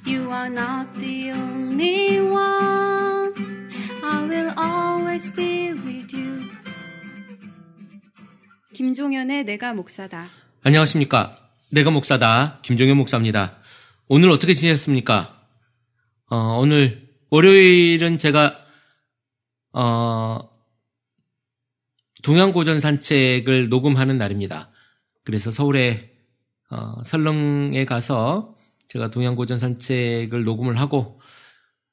You are not the only one. I will always be with you. 김종현의 내가 목사다. 안녕하십니까. 내가 목사다. 김종현 목사입니다. 오늘 어떻게 지냈습니까? 오늘 월요일은 제가 동양고전 산책을 녹음하는 날입니다. 그래서 서울에 설렁에 가서 제가 동양고전 산책을 녹음을 하고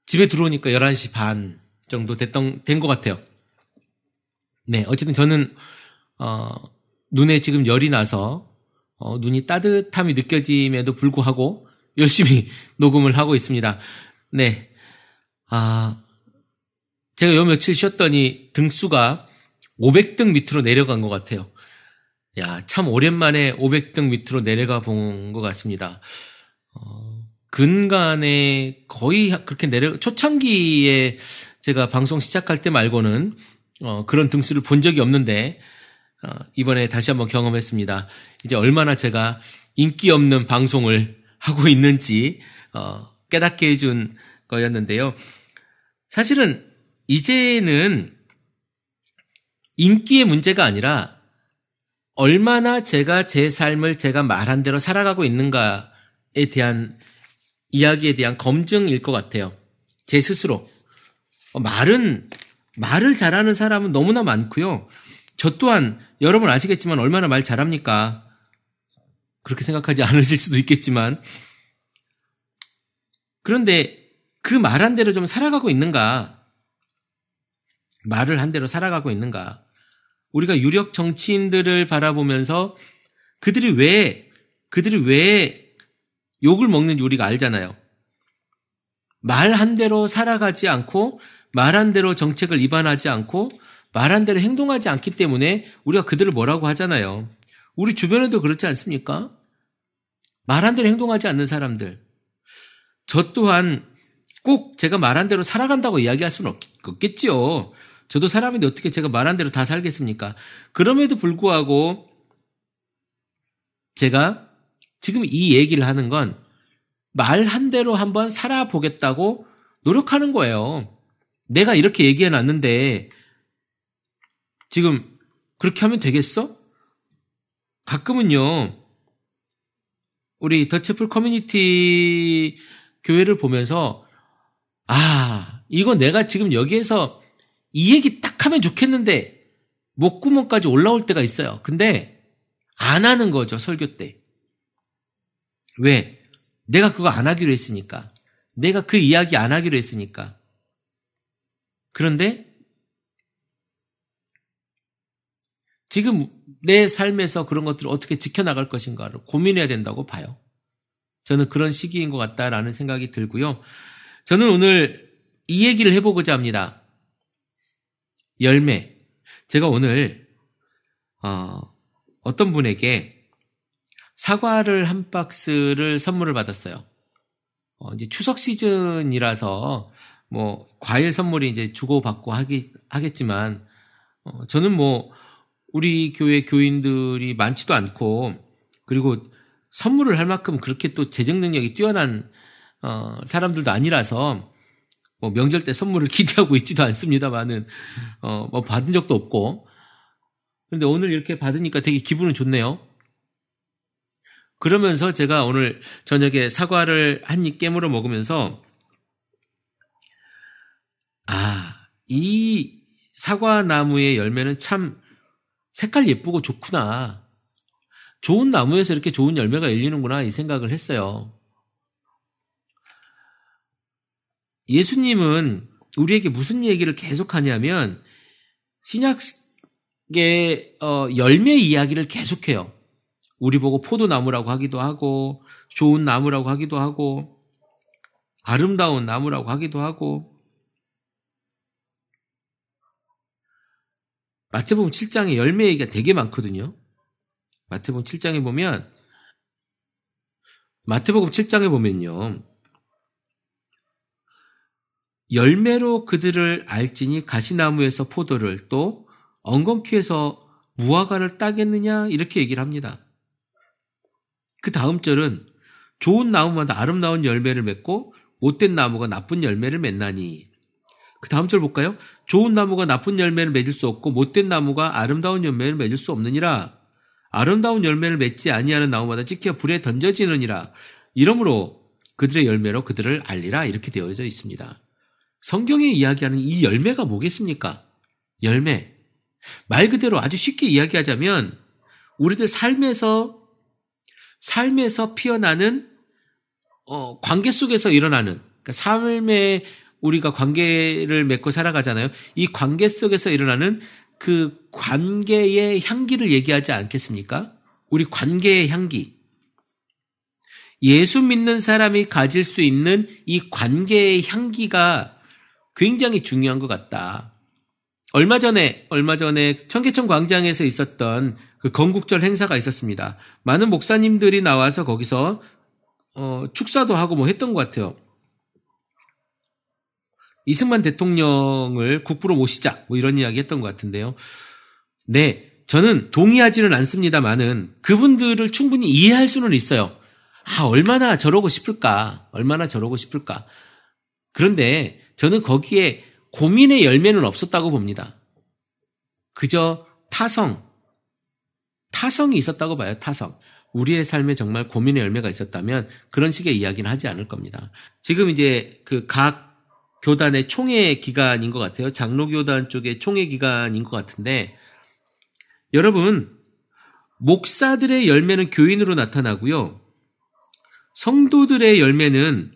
집에 들어오니까 11시 반 정도 된 것 같아요. 네, 어쨌든 저는 눈에 지금 열이 나서 눈이 따뜻함이 느껴짐에도 불구하고 열심히 녹음을 하고 있습니다. 네, 제가 요 며칠 쉬었더니 등수가 500등 밑으로 내려간 것 같아요. 야, 참 오랜만에 500등 밑으로 내려가 본 것 같습니다. 근간에 거의 그렇게 초창기에 제가 방송 시작할 때 말고는 그런 등수를 본 적이 없는데 이번에 다시 한번 경험했습니다. 이제 얼마나 제가 인기 없는 방송을 하고 있는지 깨닫게 해준 거였는데요. 사실은 이제는 인기의 문제가 아니라 얼마나 제가 제 삶을 제가 말한 대로 살아가고 있는가에 대한 이야기에 대한 검증일 것 같아요. 제 스스로. 말을 잘하는 사람은 너무나 많고요. 저 또한 여러분 아시겠지만 얼마나 말 잘합니까? 그렇게 생각하지 않으실 수도 있겠지만 그런데 그 말한 대로 좀 살아가고 있는가? 말을 한 대로 살아가고 있는가? 우리가 유력 정치인들을 바라보면서 그들이 왜 욕을 먹는지 우리가 알잖아요. 말한 대로 살아가지 않고 말한 대로 정책을 입안하지 않고 말한 대로 행동하지 않기 때문에 우리가 그들을 뭐라고 하잖아요. 우리 주변에도 그렇지 않습니까? 말한 대로 행동하지 않는 사람들. 저 또한 꼭 제가 말한 대로 살아간다고 이야기할 수는 없겠지요. 저도 사람인데 어떻게 제가 말한 대로 다 살겠습니까? 그럼에도 불구하고 제가 지금 이 얘기를 하는 건 말한 대로 한번 살아보겠다고 노력하는 거예요. 내가 이렇게 얘기해 놨는데 지금 그렇게 하면 되겠어? 가끔은요, 우리 더채플 커뮤니티 교회를 보면서 이거 내가 지금 여기에서 이 얘기 딱 하면 좋겠는데 목구멍까지 올라올 때가 있어요. 근데 안 하는 거죠, 설교 때. 왜? 내가 그거 안 하기로 했으니까. 내가 그 이야기 안 하기로 했으니까. 그런데 지금 내 삶에서 그런 것들을 어떻게 지켜나갈 것인가를 고민해야 된다고 봐요. 저는 그런 시기인 것 같다라는 생각이 들고요. 저는 오늘 이 얘기를 해보고자 합니다. 열매. 제가 오늘 어떤 분에게 사과를 한 박스를 선물을 받았어요. 이제 추석 시즌이라서 과일 선물이 이제 주고받고 하겠지만 저는 우리 교회 교인들이 많지도 않고 그리고 선물을 할 만큼 그렇게 또 재정 능력이 뛰어난 사람들도 아니라서 명절 때 선물을 기대하고 있지도 않습니다만은 받은 적도 없고. 그런데 오늘 이렇게 받으니까 되게 기분은 좋네요. 그러면서 제가 오늘 저녁에 사과를 한 입 깨물어 먹으면서 이 사과나무의 열매는 참 색깔 예쁘고 좋구나. 좋은 나무에서 이렇게 좋은 열매가 열리는구나 이 생각을 했어요. 예수님은 우리에게 무슨 얘기를 계속하냐면 신약의 열매 이야기를 계속해요. 우리 보고 포도나무라고 하기도 하고 좋은 나무라고 하기도 하고 아름다운 나무라고 하기도 하고 마태복음 7장에 열매 얘기가 되게 많거든요. 마태복음 7장에 보면요. 열매로 그들을 알지니 가시나무에서 포도를 또 엉겅퀴에서 무화과를 따겠느냐 이렇게 얘기를 합니다. 그 다음 절은 좋은 나무마다 아름다운 열매를 맺고 못된 나무가 나쁜 열매를 맺나니. 그 다음 절 볼까요? 좋은 나무가 나쁜 열매를 맺을 수 없고 못된 나무가 아름다운 열매를 맺을 수 없느니라. 아름다운 열매를 맺지 아니하는 나무마다 찍혀 불에 던져지느니라. 이러므로 그들의 열매로 그들을 알리라. 이렇게 되어져 있습니다. 성경에 이야기하는 이 열매가 뭐겠습니까? 열매. 말 그대로 아주 쉽게 이야기하자면 우리들 삶에서 피어나는 관계 속에서 일어나는, 그러니까 삶에 우리가 관계를 맺고 살아가잖아요. 이 관계 속에서 일어나는 그 관계의 향기를 얘기하지 않겠습니까? 우리 관계의 향기. 예수 믿는 사람이 가질 수 있는 이 관계의 향기가 굉장히 중요한 것 같다. 얼마 전에 청계천 광장에서 있었던 그 건국절 행사가 있었습니다. 많은 목사님들이 나와서 거기서 축사도 하고 뭐 했던 것 같아요. 이승만 대통령을 국부로 모시자 뭐 이런 이야기 했던 것 같은데요. 네, 저는 동의하지는 않습니다만은 그분들을 충분히 이해할 수는 있어요. 얼마나 저러고 싶을까. 그런데 저는 거기에 고민의 열매는 없었다고 봅니다. 그저 타성이 있었다고 봐요. 타성. 우리의 삶에 정말 고민의 열매가 있었다면 그런 식의 이야기는 하지 않을 겁니다. 지금 이제 그 각 교단의 총회 기간인 것 같아요. 장로교단 쪽의 총회 기간인 것 같은데, 여러분, 목사들의 열매는 교인으로 나타나고요. 성도들의 열매는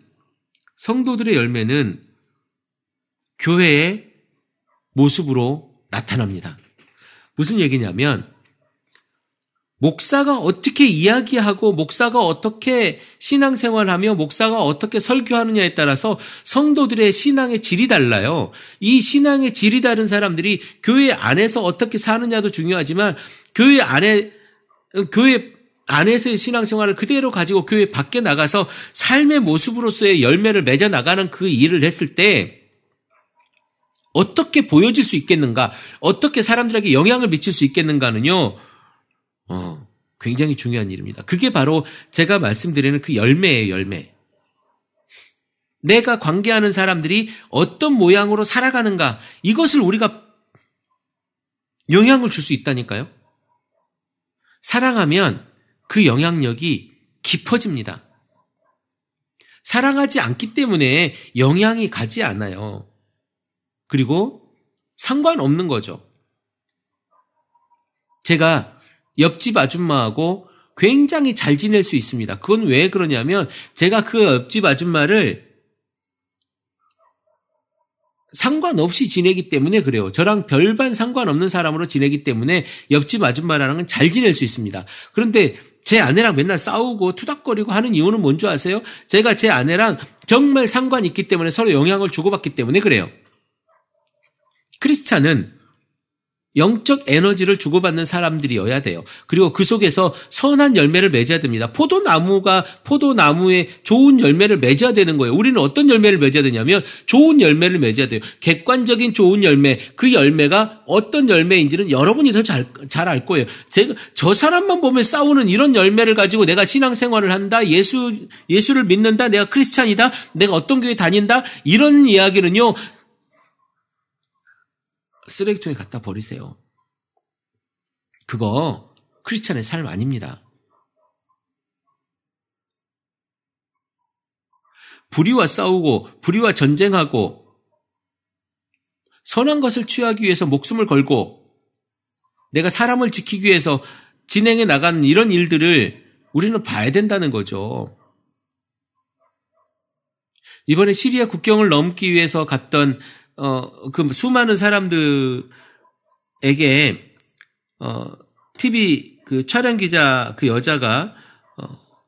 교회의 모습으로 나타납니다. 무슨 얘기냐면 목사가 어떻게 이야기하고 목사가 어떻게 신앙생활하며 목사가 어떻게 설교하느냐에 따라서 성도들의 신앙의 질이 달라요. 이 신앙의 질이 다른 사람들이 교회 안에서 어떻게 사느냐도 중요하지만 교회 안에서의 신앙생활을 그대로 가지고 교회 밖에 나가서 삶의 모습으로서의 열매를 맺어 나가는 그 일을 했을 때 어떻게 보여질 수 있겠는가, 어떻게 사람들에게 영향을 미칠 수 있겠는가는요, 굉장히 중요한 일입니다. 그게 바로 제가 말씀드리는 그 열매예요, 열매. 내가 관계하는 사람들이 어떤 모양으로 살아가는가, 이것을 우리가 영향을 줄 수 있다니까요. 사랑하면 그 영향력이 깊어집니다. 사랑하지 않기 때문에 영향이 가지 않아요. 그리고 상관없는 거죠. 제가 옆집 아줌마하고 굉장히 잘 지낼 수 있습니다. 그건 왜 그러냐면 제가 그 옆집 아줌마를 상관없이 지내기 때문에 그래요. 저랑 별반 상관없는 사람으로 지내기 때문에 옆집 아줌마랑은 잘 지낼 수 있습니다. 그런데 제 아내랑 맨날 싸우고 투닥거리고 하는 이유는 뭔지 아세요? 제가 제 아내랑 정말 상관이 있기 때문에 서로 영향을 주고받기 때문에 그래요. 크리스찬은 영적 에너지를 주고받는 사람들이어야 돼요. 그리고 그 속에서 선한 열매를 맺어야 됩니다. 포도나무에 좋은 열매를 맺어야 되는 거예요. 우리는 어떤 열매를 맺어야 되냐면 좋은 열매를 맺어야 돼요. 객관적인 좋은 열매, 그 열매가 어떤 열매인지는 여러분이 더 잘 알 거예요. 저 사람만 보면 싸우는 이런 열매를 가지고 내가 신앙생활을 한다, 예수를 믿는다, 내가 크리스찬이다, 내가 어떤 교회 다닌다, 이런 이야기는요, 쓰레기통에 갖다 버리세요. 그거 크리스찬의 삶 아닙니다. 불의와 싸우고 불의와 전쟁하고 선한 것을 취하기 위해서 목숨을 걸고 내가 사람을 지키기 위해서 진행해 나가는 이런 일들을 우리는 봐야 된다는 거죠. 이번에 시리아 국경을 넘기 위해서 갔던 그 수많은 사람들에게 TV 그 촬영 기자 그 여자가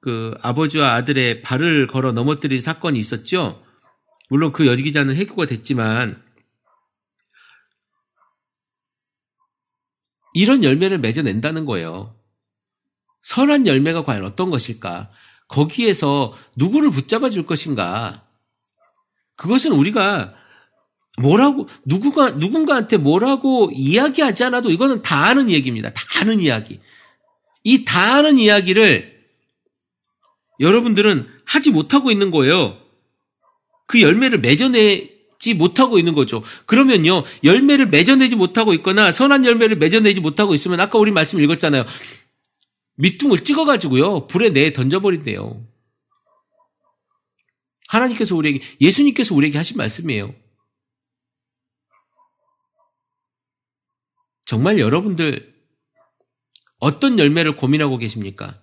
그 아버지와 아들의 발을 걸어 넘어뜨린 사건이 있었죠. 물론 그 여기자는 해고가 됐지만 이런 열매를 맺어낸다는 거예요. 선한 열매가 과연 어떤 것일까? 거기에서 누구를 붙잡아 줄 것인가? 그것은 우리가 누군가한테 뭐라고 이야기하지 않아도 이거는 다 아는 얘기입니다. 다 아는 이야기. 이 다 아는 이야기를 여러분들은 하지 못하고 있는 거예요. 그 열매를 맺어내지 못하고 있는 거죠. 그러면요, 열매를 맺어내지 못하고 있거나 선한 열매를 맺어내지 못하고 있으면 아까 우리 말씀 읽었잖아요. 밑둥을 찍어가지고요, 불에 내 던져버린대요. 하나님께서 우리에게, 예수님께서 우리에게 하신 말씀이에요. 정말 여러분들 어떤 열매를 고민하고 계십니까?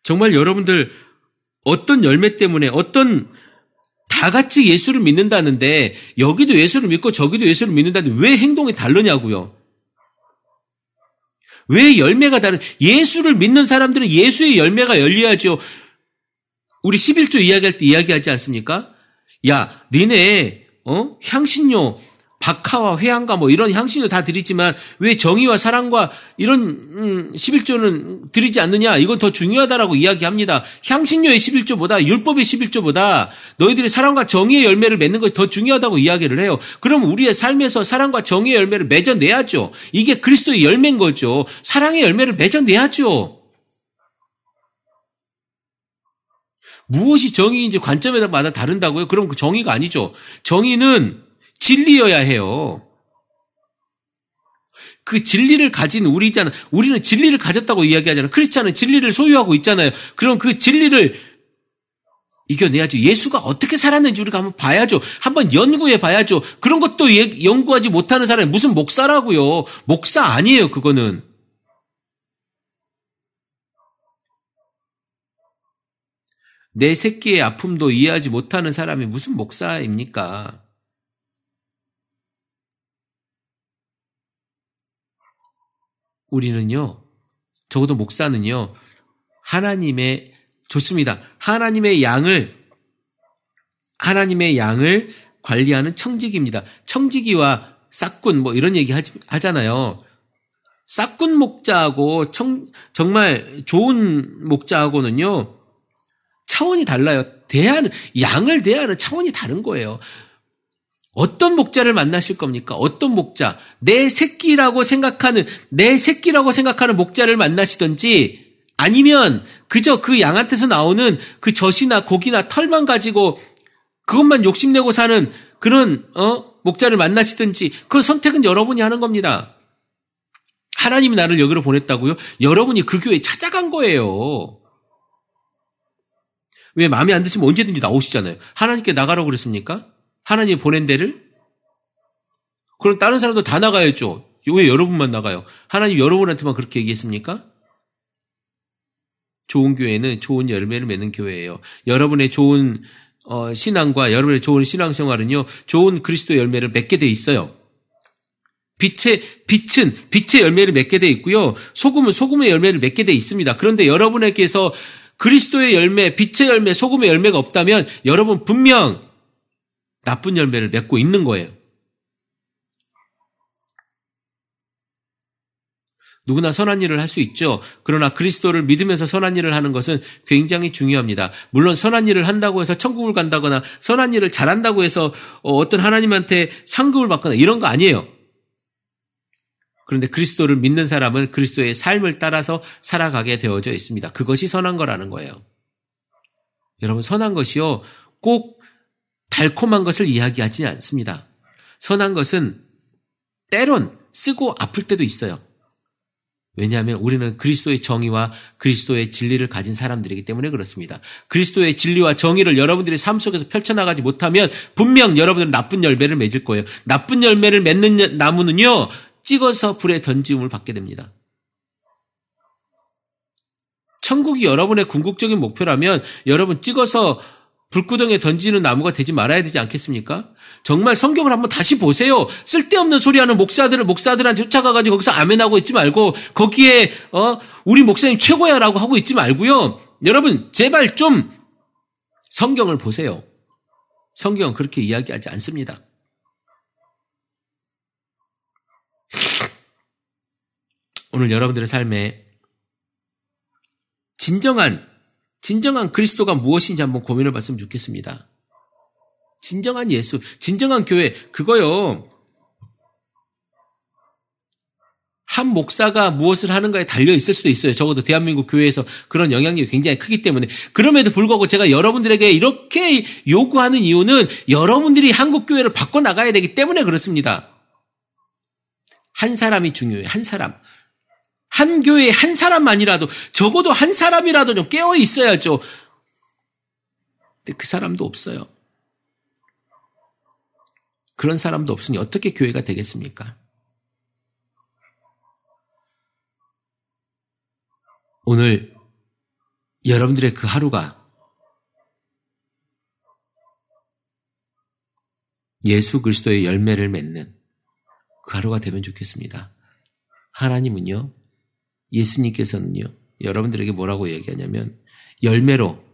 정말 여러분들 어떤 열매 때문에 다 같이 예수를 믿는다는데 여기도 예수를 믿고 저기도 예수를 믿는다는데 왜 행동이 다르냐고요? 왜 열매가 다른? 예수를 믿는 사람들은 예수의 열매가 열려야죠. 우리 11조 이야기할 때 이야기하지 않습니까? 야, 니네 향신료 박하와 회향과 뭐 이런 향신료 다 드리지만 왜 정의와 사랑과 이런 11조는 드리지 않느냐? 이건 더 중요하다라고 이야기합니다. 향신료의 11조보다 율법의 11조보다 너희들이 사랑과 정의의 열매를 맺는 것이 더 중요하다고 이야기를 해요. 그럼 우리의 삶에서 사랑과 정의의 열매를 맺어내야죠. 이게 그리스도의 열매인 거죠. 사랑의 열매를 맺어내야죠. 무엇이 정의인지 관점에 따라 다른다고요? 그럼 그 정의가 아니죠. 정의는 진리여야 해요. 그 진리를 가진 우리잖아. 우리는 진리를 가졌다고 이야기하잖아요. 크리스찬은 진리를 소유하고 있잖아요. 그럼 그 진리를 이겨내야죠. 예수가 어떻게 살았는지 우리가 한번 봐야죠. 한번 연구해 봐야죠. 그런 것도 연구하지 못하는 사람이 무슨 목사라고요. 목사 아니에요, 그거는. 내 새끼의 아픔도 이해하지 못하는 사람이 무슨 목사입니까? 우리는요, 적어도 목사는요, 좋습니다. 하나님의 양을 관리하는 청지기입니다. 청지기와 싹군, 뭐 이런 얘기 하잖아요. 싹군 목자하고 정말 좋은 목자하고는요, 차원이 달라요. 양을 대하는 차원이 다른 거예요. 어떤 목자를 만나실 겁니까? 어떤 목자? 내 새끼라고 생각하는 목자를 만나시든지 아니면 그저 그 양한테서 나오는 그 젖이나 고기나 털만 가지고 그것만 욕심내고 사는 그런 목자를 만나시든지 그 선택은 여러분이 하는 겁니다. 하나님이 나를 여기로 보냈다고요? 여러분이 그 교회에 찾아간 거예요. 왜 마음에 안 드시면 언제든지 나오시잖아요. 하나님께 나가라고 그랬습니까? 하나님이 보낸 데를? 그럼 다른 사람도 다 나가야죠. 왜 여러분만 나가요? 하나님 여러분한테만 그렇게 얘기했습니까? 좋은 교회는 좋은 열매를 맺는 교회예요. 여러분의 좋은 신앙과 여러분의 좋은 신앙생활은요, 좋은 그리스도 열매를 맺게 돼 있어요. 빛은 빛의 열매를 맺게 돼 있고요. 소금은 소금의 열매를 맺게 돼 있습니다. 그런데 여러분에게서 그리스도의 열매, 빛의 열매, 소금의 열매가 없다면 여러분 분명 나쁜 열매를 맺고 있는 거예요. 누구나 선한 일을 할 수 있죠. 그러나 그리스도를 믿으면서 선한 일을 하는 것은 굉장히 중요합니다. 물론 선한 일을 한다고 해서 천국을 간다거나 선한 일을 잘한다고 해서 어떤 하나님한테 상급을 받거나 이런 거 아니에요. 그런데 그리스도를 믿는 사람은 그리스도의 삶을 따라서 살아가게 되어져 있습니다. 그것이 선한 거라는 거예요. 여러분, 선한 것이요, 꼭 달콤한 것을 이야기하지 않습니다. 선한 것은 때론 쓰고 아플 때도 있어요. 왜냐하면 우리는 그리스도의 정의와 그리스도의 진리를 가진 사람들이기 때문에 그렇습니다. 그리스도의 진리와 정의를 여러분들의 삶 속에서 펼쳐나가지 못하면 분명 여러분들은 나쁜 열매를 맺을 거예요. 나쁜 열매를 맺는 나무는요, 찍어서 불에 던짐을 받게 됩니다. 천국이 여러분의 궁극적인 목표라면 여러분 찍어서 불구덩이에 던지는 나무가 되지 말아야 되지 않겠습니까? 정말 성경을 한번 다시 보세요. 쓸데없는 소리하는 목사들한테 쫓아가가지고 거기서 아멘하고 있지 말고 거기에 우리 목사님 최고야라고 하고 있지 말고요. 여러분 제발 좀 성경을 보세요. 성경은 그렇게 이야기하지 않습니다. 오늘 여러분들의 삶에 진정한 그리스도가 무엇인지 한번 고민해 봤으면 좋겠습니다. 진정한 예수, 진정한 교회, 그거요. 한 목사가 무엇을 하는가에 달려 있을 수도 있어요. 적어도 대한민국 교회에서 그런 영향력이 굉장히 크기 때문에. 그럼에도 불구하고 제가 여러분들에게 이렇게 요구하는 이유는 여러분들이 한국 교회를 바꿔나가야 되기 때문에 그렇습니다. 한 사람이 중요해요. 한 사람. 한 교회에 한 사람만이라도, 적어도 한 사람이라도 좀 깨어 있어야죠. 근데 그 사람도 없어요. 그런 사람도 없으니 어떻게 교회가 되겠습니까? 오늘 여러분들의 그 하루가 예수 그리스도의 열매를 맺는 그 하루가 되면 좋겠습니다. 하나님은요, 예수님께서는요, 여러분들에게 뭐라고 얘기하냐면 열매로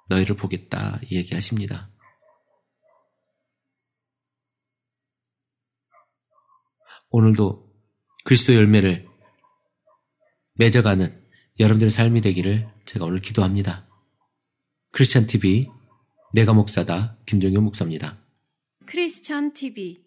너희를 보겠다 얘기하십니다. 오늘도 그리스도의 열매를 맺어가는 여러분들의 삶이 되기를 제가 오늘 기도합니다. 크리스찬 TV 내가 목사다 김종효 목사입니다. 크리스찬 TV